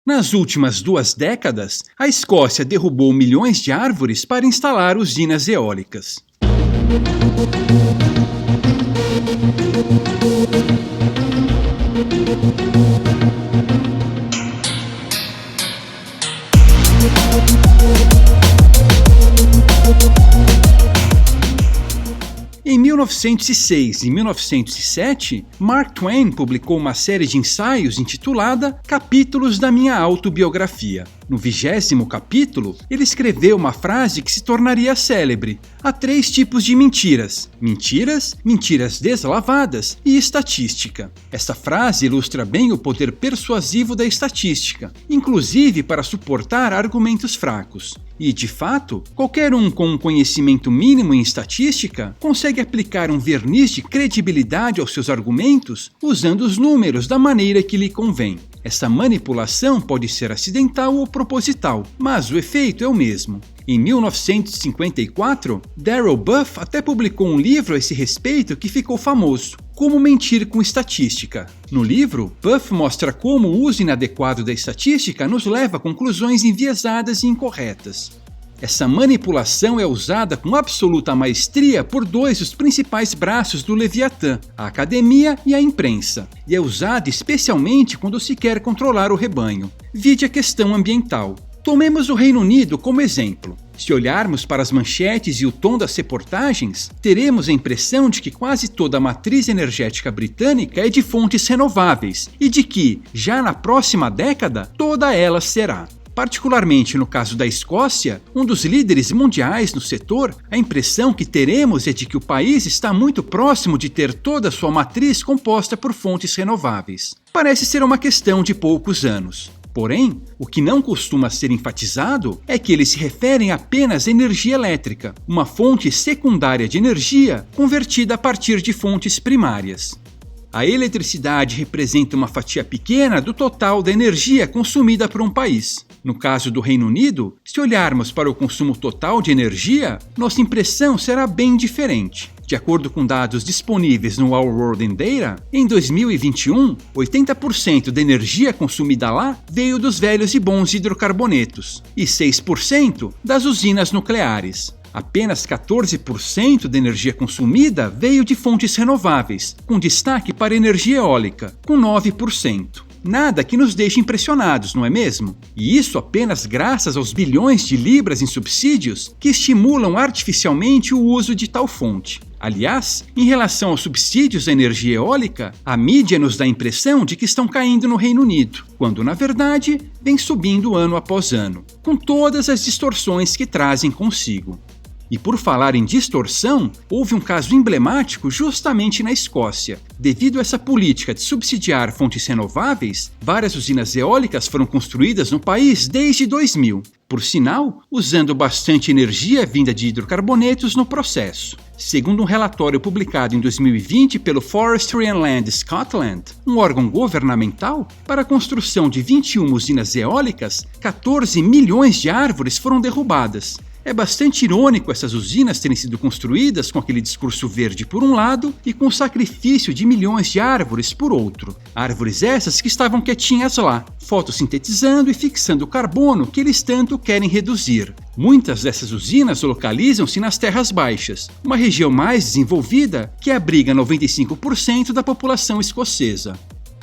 Nas últimas 2 décadas, a Escócia derrubou milhões de árvores para instalar usinas eólicas. Em 1906 e 1907, Mark Twain publicou uma série de ensaios intitulada Capítulos da Minha Autobiografia. No 20º capítulo, ele escreveu uma frase que se tornaria célebre. Há 3 tipos de mentiras: mentiras, mentiras deslavadas e estatística. Esta frase ilustra bem o poder persuasivo da estatística, inclusive para suportar argumentos fracos. E, de fato, qualquer um com um conhecimento mínimo em estatística consegue aplicar um verniz de credibilidade aos seus argumentos usando os números da maneira que lhe convém. Essa manipulação pode ser acidental ou proposital, mas o efeito é o mesmo. Em 1954, Darrell Buff até publicou um livro a esse respeito que ficou famoso, Como Mentir com Estatística. No livro, Buff mostra como o uso inadequado da estatística nos leva a conclusões enviesadas e incorretas. Essa manipulação é usada com absoluta maestria por 2 dos principais braços do Leviatã, a academia e a imprensa, e é usada especialmente quando se quer controlar o rebanho. Vide a questão ambiental. Tomemos o Reino Unido como exemplo. Se olharmos para as manchetes e o tom das reportagens, teremos a impressão de que quase toda a matriz energética britânica é de fontes renováveis e de que, já na próxima década, toda ela será. Particularmente no caso da Escócia, um dos líderes mundiais no setor, a impressão que teremos é de que o país está muito próximo de ter toda a sua matriz composta por fontes renováveis. Parece ser uma questão de poucos anos. Porém, o que não costuma ser enfatizado é que eles se referem apenas à energia elétrica, uma fonte secundária de energia convertida a partir de fontes primárias. A eletricidade representa uma fatia pequena do total da energia consumida por um país. No caso do Reino Unido, se olharmos para o consumo total de energia, nossa impressão será bem diferente. De acordo com dados disponíveis no Our World in Data, em 2021, 80% da energia consumida lá veio dos velhos e bons hidrocarbonetos, e 6% das usinas nucleares. Apenas 14% da energia consumida veio de fontes renováveis, com destaque para a energia eólica, com 9%. Nada que nos deixe impressionados, não é mesmo? E isso apenas graças aos bilhões de libras em subsídios que estimulam artificialmente o uso de tal fonte. Aliás, em relação aos subsídios à energia eólica, a mídia nos dá a impressão de que estão caindo no Reino Unido, quando na verdade vem subindo ano após ano, com todas as distorções que trazem consigo. E por falar em distorção, houve um caso emblemático justamente na Escócia. Devido a essa política de subsidiar fontes renováveis, várias usinas eólicas foram construídas no país desde 2000, por sinal, usando bastante energia vinda de hidrocarbonetos no processo. Segundo um relatório publicado em 2020 pelo Forestry and Land Scotland, um órgão governamental, para a construção de 21 usinas eólicas, 14 milhões de árvores foram derrubadas. É bastante irônico essas usinas terem sido construídas com aquele discurso verde por um lado e com o sacrifício de milhões de árvores por outro. Árvores essas que estavam quietinhas lá, fotossintetizando e fixando o carbono que eles tanto querem reduzir. Muitas dessas usinas localizam-se nas terras baixas, uma região mais desenvolvida que abriga 95% da população escocesa.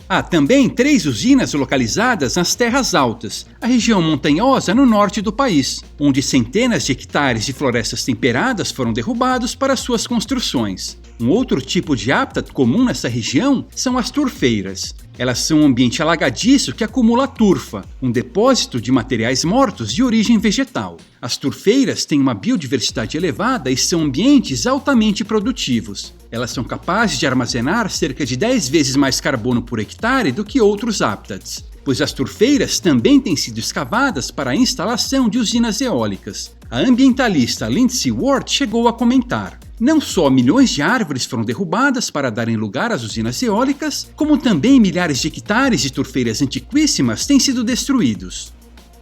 Há também 3 usinas localizadas nas terras altas, a região montanhosa no norte do país, onde centenas de hectares de florestas temperadas foram derrubados para suas construções. Um outro tipo de habitat comum nessa região são as turfeiras. Elas são um ambiente alagadiço que acumula turfa, um depósito de materiais mortos de origem vegetal. As turfeiras têm uma biodiversidade elevada e são ambientes altamente produtivos. Elas são capazes de armazenar cerca de 10 vezes mais carbono por hectare do que outros habitats, pois as turfeiras também têm sido escavadas para a instalação de usinas eólicas. A ambientalista Lindsay Ward chegou a comentar: não só milhões de árvores foram derrubadas para darem lugar às usinas eólicas, como também milhares de hectares de turfeiras antiquíssimas têm sido destruídos.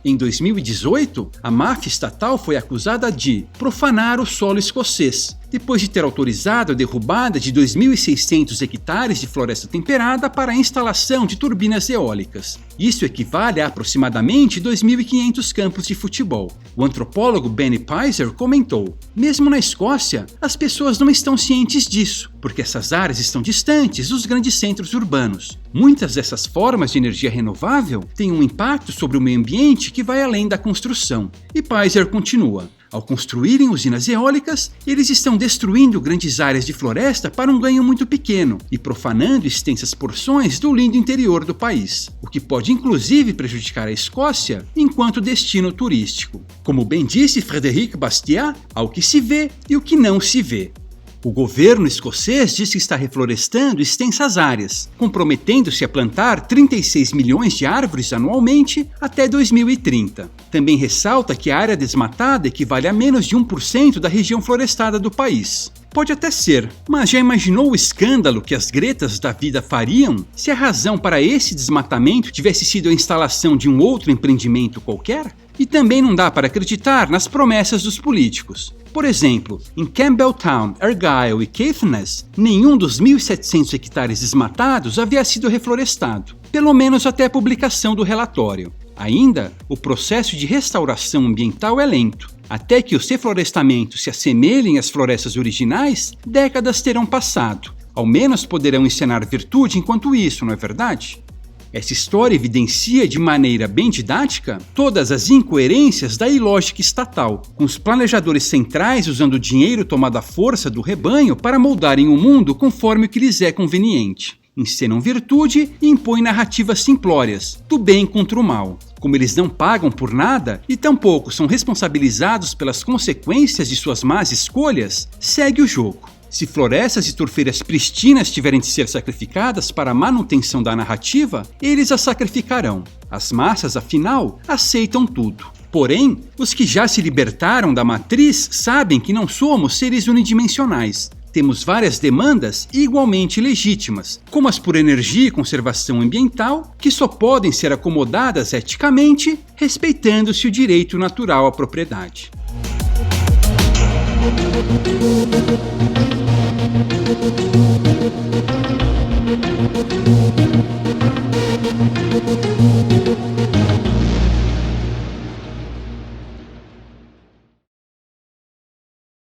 Em 2018, a máfia estatal foi acusada de profanar o solo escocês, depois de ter autorizado a derrubada de 2.600 hectares de floresta temperada para a instalação de turbinas eólicas. Isso equivale a aproximadamente 2.500 campos de futebol. O antropólogo Benny Peiser comentou: mesmo na Escócia, as pessoas não estão cientes disso, porque essas áreas estão distantes dos grandes centros urbanos. Muitas dessas formas de energia renovável têm um impacto sobre o meio ambiente que vai além da construção. E Peiser continua: ao construírem usinas eólicas, eles estão destruindo grandes áreas de floresta para um ganho muito pequeno e profanando extensas porções do lindo interior do país, o que pode inclusive prejudicar a Escócia enquanto destino turístico. Como bem disse Frédéric Bastiat, há o que se vê e o que não se vê. O governo escocês diz que está reflorestando extensas áreas, comprometendo-se a plantar 36 milhões de árvores anualmente até 2030. Também ressalta que a área desmatada equivale a menos de 1% da região florestada do país. Pode até ser, mas já imaginou o escândalo que as Gretas da vida fariam se a razão para esse desmatamento tivesse sido a instalação de um outro empreendimento qualquer? E também não dá para acreditar nas promessas dos políticos. Por exemplo, em Campbelltown, Argyll e Caithness, nenhum dos 1.700 hectares desmatados havia sido reflorestado, pelo menos até a publicação do relatório. Ainda, o processo de restauração ambiental é lento. Até que os reflorestamentos se assemelhem às florestas originais, décadas terão passado. Ao menos poderão ensinar virtude enquanto isso, não é verdade? Essa história evidencia de maneira bem didática todas as incoerências da ilógica estatal, com os planejadores centrais usando o dinheiro tomado à força do rebanho para moldarem o mundo conforme o que lhes é conveniente. Encenam virtude e impõem narrativas simplórias, do bem contra o mal. Como eles não pagam por nada e tampouco são responsabilizados pelas consequências de suas más escolhas, segue o jogo. Se florestas e turfeiras pristinas tiverem de ser sacrificadas para a manutenção da narrativa, eles as sacrificarão. As massas, afinal, aceitam tudo. Porém, os que já se libertaram da matriz sabem que não somos seres unidimensionais. Temos várias demandas igualmente legítimas, como as por energia e conservação ambiental, que só podem ser acomodadas eticamente, respeitando-se o direito natural à propriedade.